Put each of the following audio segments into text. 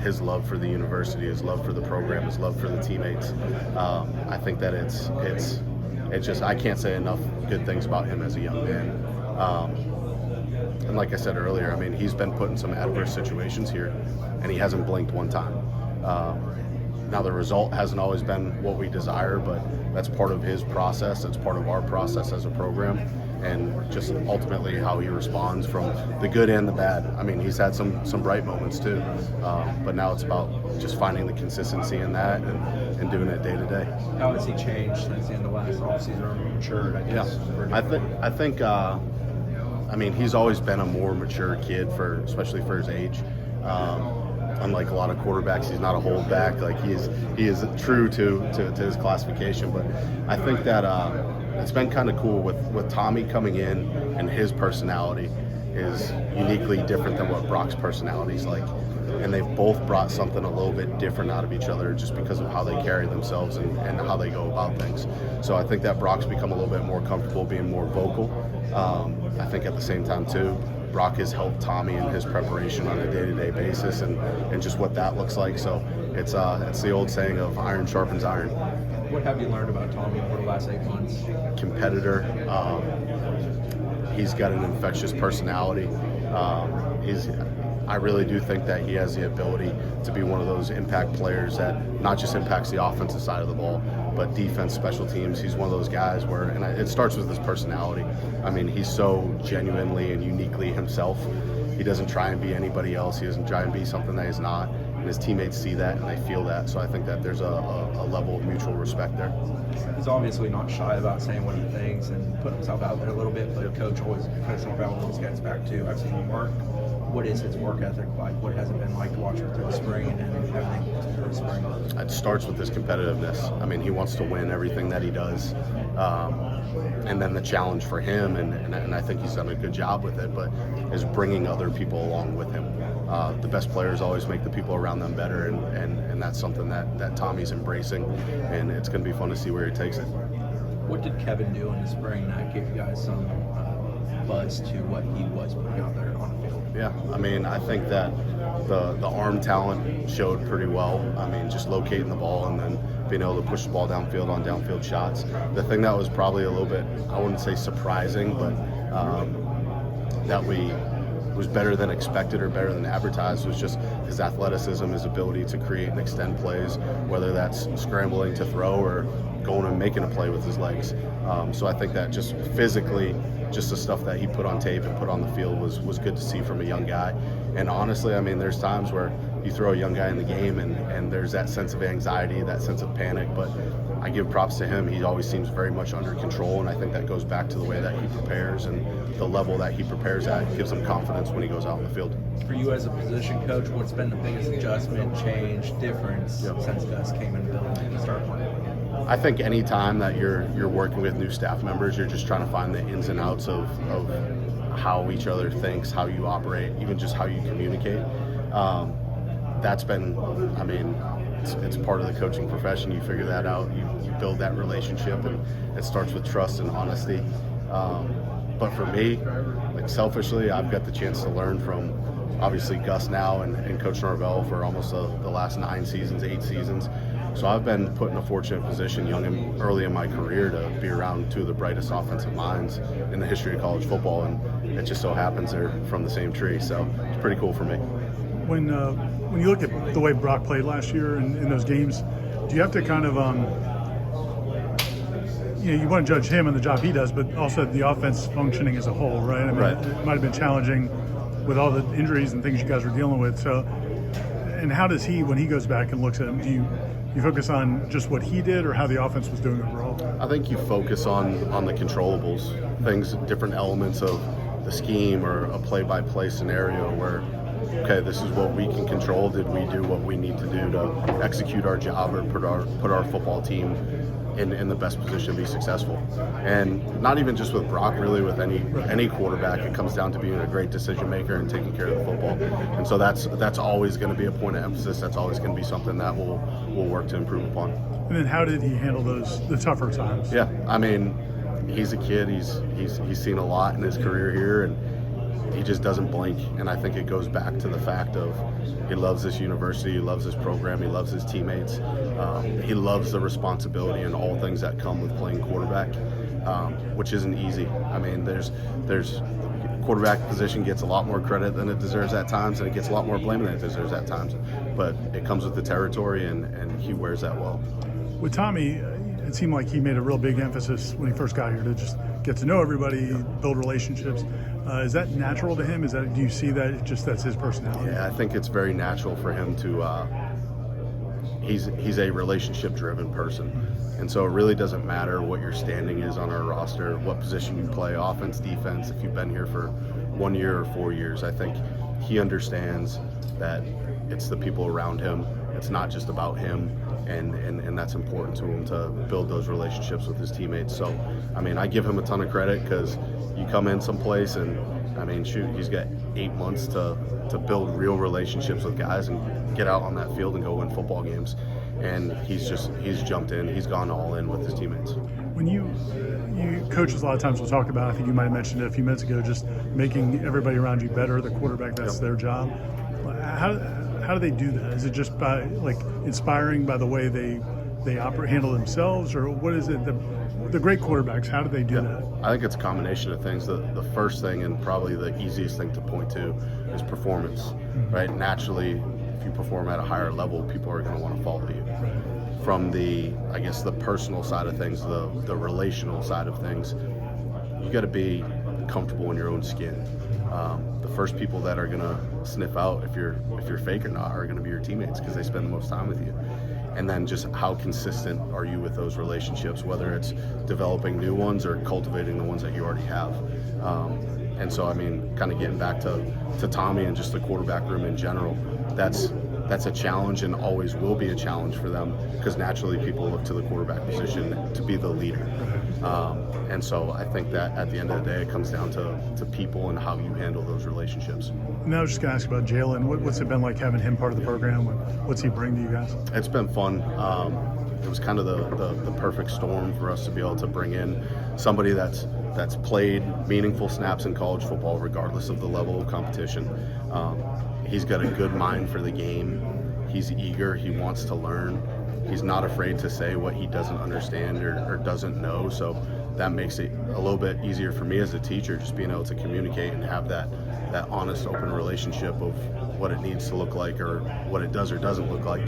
his love for the university, his love for the program, his love for the teammates. I think that it's just, I can't say enough good things about him as a young man. And like I said earlier, I mean, he's been put in some adverse situations here, and he hasn't blinked one time. Now, the result hasn't always been what we desire, but that's part of his process. It's part of our process as a program, and just ultimately how he responds from the good and the bad. I mean, he's had some bright moments too, but now it's about just finding the consistency in that and doing it day to day. How has he changed since the end of last offseason, or matured, I guess? Yeah, I think. I mean, he's always been a more mature kid, especially for his age. Unlike a lot of quarterbacks, he's not a holdback. Like he is true to his classification. But I think that it's been kind of cool with Tommy coming in, and his personality is uniquely different than what Brock's personality is like. And they've both brought something a little bit different out of each other just because of how they carry themselves and how they go about things. So I think that Brock's become a little bit more comfortable being more vocal. I think at the same time too, Brock has helped Tommy in his preparation on a day-to-day basis and just what that looks like. So it's the old saying of iron sharpens iron. What have you learned about Tommy over the last 8 months? Competitor. He's got an infectious personality. I really do think that he has the ability to be one of those impact players that not just impacts the offensive side of the ball, but defense, special teams. He's one of those guys where, and it starts with his personality. I mean, he's so genuinely and uniquely himself. He doesn't try and be anybody else. He doesn't try and be something that he's not. And his teammates see that and they feel that. So I think that there's a level of mutual respect there. He's obviously not shy about saying what he thinks and putting himself out there a little bit, but Coach Norvell always gets back to, I've seen him work. What is his work ethic like? What has it been like to watch him through the spring and everything through the spring? It starts with his competitiveness. I mean, he wants to win everything that he does. And then the challenge for him, and I think he's done a good job with it, but is bringing other people along with him. The best players always make the people around them better, and that's something that Tommy's embracing, and it's going to be fun to see where he takes it. What did Kevin do in the spring that gave you guys some buzz to what he was putting out there on the field? Yeah, I mean, I think that the arm talent showed pretty well. I mean, just locating the ball and then being able to push the ball downfield on downfield shots. The thing that was probably a little bit, I wouldn't say surprising, but that was better than expected or better than advertised was just his athleticism, his ability to create and extend plays, whether that's scrambling to throw or going and making a play with his legs. So I think that just physically, just the stuff that he put on tape and put on the field was good to see from a young guy. And honestly, I mean, there's times where you throw a young guy in the game and there's that sense of anxiety, that sense of panic, but I give props to him. He always seems very much under control, and I think that goes back to the way that he prepares and the level that he prepares at. It gives him confidence when he goes out in the field. For you as a position coach, what's been the biggest adjustment, change, difference since Gus came in the building and started playing? I think any time that you're working with new staff members, you're just trying to find the ins and outs of how each other thinks, how you operate, even just how you communicate. That's been, I mean, it's part of the coaching profession. You figure that out, you build that relationship, and it starts with trust and honesty. But for me, like selfishly, I've got the chance to learn from obviously Gus now and Coach Norvell for almost the last 8 seasons. So I've been put in a fortunate position young and early in my career to be around two of the brightest offensive minds in the history of college football, and it just so happens they're from the same tree. So it's pretty cool for me. When you look at the way Brock played last year in those games, do you have to kind of you want to judge him and the job he does, but also the offense functioning as a whole, right? I mean, right. It might have been challenging with all the injuries and things you guys were dealing with. So, and how does he, when he goes back and looks at them, do you focus on just what he did or how the offense was doing overall? I think you focus on the controllables, things, different elements of the scheme or a play-by-play scenario where, okay, this is what we can control. Did we do what we need to do to execute our job or put our football team in the best position to be successful? And not even just with Brock, really with any quarterback, it comes down to being a great decision maker and taking care of the football. And so that's always going to be a point of emphasis. That's always going to be something that we'll work to improve upon. And then how did he handle the tougher times? Yeah, I mean, he's a kid. He's seen a lot in his career here, and he just doesn't blink. And I think it goes back to the fact of he loves this university, he loves this program, he loves his teammates, he loves the responsibility and all things that come with playing quarterback, which isn't easy. I mean, there's quarterback position gets a lot more credit than it deserves at times, and it gets a lot more blame than it deserves at times. But it comes with the territory, and he wears that well. With Tommy, it seemed like he made a real big emphasis when he first got here to just get to know everybody, build relationships. Is that natural to him? Do you see that just that's his personality? Yeah, I think it's very natural for him to. He's a relationship-driven person, and so it really doesn't matter what your standing is on our roster, what position you play, offense, defense. If you've been here for 1 year or 4 years, I think he understands that it's the people around him. It's not just about him, and that's important to him to build those relationships with his teammates. So, I mean, I give him a ton of credit because you come in someplace and, I mean, shoot, he's got 8 months to build real relationships with guys and get out on that field and go win football games. And he's jumped in. He's gone all in with his teammates. When you coaches a lot of times will talk about, I think you might have mentioned it a few minutes ago, just making everybody around you better, the quarterback, that's their job. How do they do that? Is it just by like inspiring by the way they handle themselves, or what is it? The great quarterbacks, how do they do that? I think it's a combination of things. The first thing, and probably the easiest thing to point to, is performance, right? Naturally, if you perform at a higher level, people are going to want to follow you. From the personal side of things, the relational side of things, you got to be comfortable in your own skin. The first people that are going to sniff out if you're fake or not are going to be your teammates, because they spend the most time with you. And then just how consistent are you with those relationships, whether it's developing new ones or cultivating the ones that you already have. And so, I mean, kind of getting back to Tommy and just the quarterback room in general, that's a challenge and always will be a challenge for them, because naturally people look to the quarterback position to be the leader. And so I think that at the end of the day, it comes down to people and how you handle those relationships. Now I was just going to ask about Jaylen. What's it been like having him part of the program? What's he bring to you guys? It's been fun. It was kind of the perfect storm for us to be able to bring in somebody that's played meaningful snaps in college football, regardless of the level of competition. He's got a good mind for the game. He's eager. He wants to learn. He's not afraid to say what he doesn't understand or doesn't know. So that makes it a little bit easier for me as a teacher, just being able to communicate and have that honest, open relationship of what it needs to look like or what it does or doesn't look like.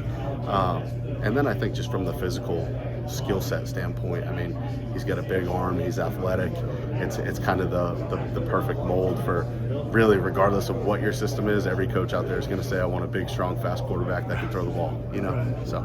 And then I think just from the physical skill set standpoint, I mean, he's got a big arm, he's athletic. It's kind of the perfect mold for really, regardless of what your system is, every coach out there is going to say, I want a big, strong, fast quarterback that can throw the ball, you know? So.